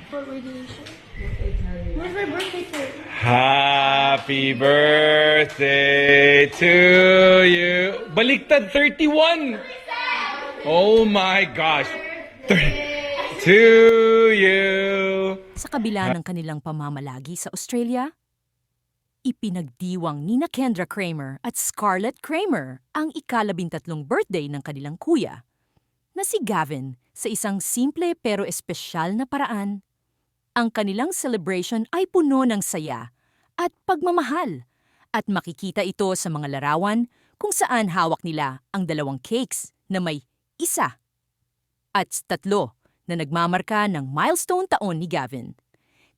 For radiation. Where's my birthday cake? Happy birthday to you. Baliktad, 31. Oh my gosh. To you. Sa kabila ng kanilang pamamalagi sa Australia, ipinagdiwang ni Kendra Kramer at Scarlett Kramer ang ika-13 birthday ng kanilang kuya, na si Gavin, sa isang simple pero espesyal na paraan. Ang kanilang celebration ay puno ng saya at pagmamahal, at makikita ito sa mga larawan kung saan hawak nila ang 2 cakes na may 1 at 3 na nagmamarka ng milestone taon ni Gavin.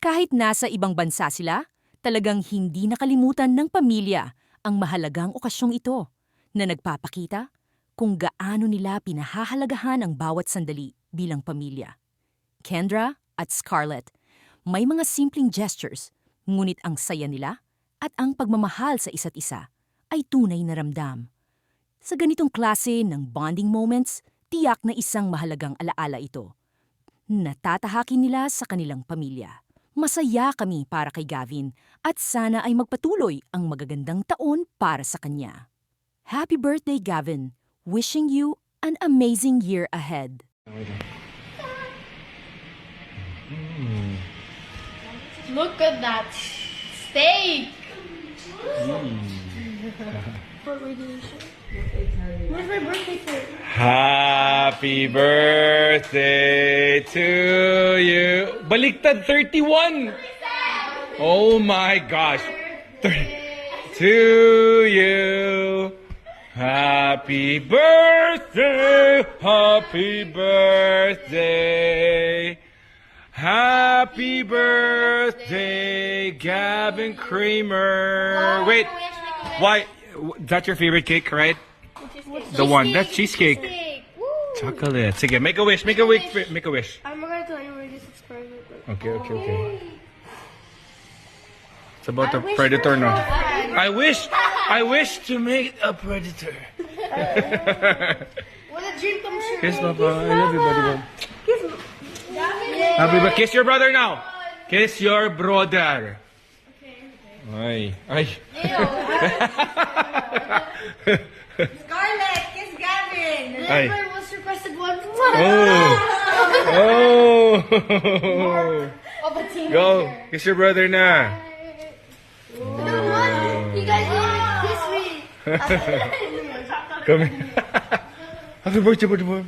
Kahit nasa ibang bansa sila, talagang hindi nakalimutan ng pamilya ang mahalagang okasyong ito na nagpapakita kung gaano nila pinahahalagahan ang bawat sandali bilang pamilya. Kendra at Scarlett, may mga simpleng gestures, ngunit ang saya nila at ang pagmamahal sa isa't isa ay tunay na ramdam. Sa ganitong klase ng bonding moments, tiyak na isang mahalagang alaala ito. Natatahakin nila sa kanilang pamilya. Masaya kami para kay Gavin at sana ay magpatuloy ang magagandang taon para sa kanya. Happy birthday, Gavin! Wishing you an amazing year ahead. Look at that steak. For radiation. Where's my birthday cake? Happy birthday to you. Baliktad, 31. Oh my gosh. To you. Happy birthday. Happy birthday. Happy birthday, Gavin Kramer. Wait, why? That's your favorite cake, right? The one, that's cheesecake. Chocolate. Sige, make a wish, make a wish, make a wish. I'm not gonna tell you where this experiment is. Okay. It's about the predator now. I wish to make a predator. What a dream come true. Kiss, Papa. I love you, buddy. Kiss me. Happy birthday. Kiss your brother now. Kiss your brother. Ay. Scarlett, kiss Gavin. Ay. My most requested one. Oh. Of a teenager. Go. Kiss your brother na. You guys need to kiss me. Come here. Happy birthday, boy.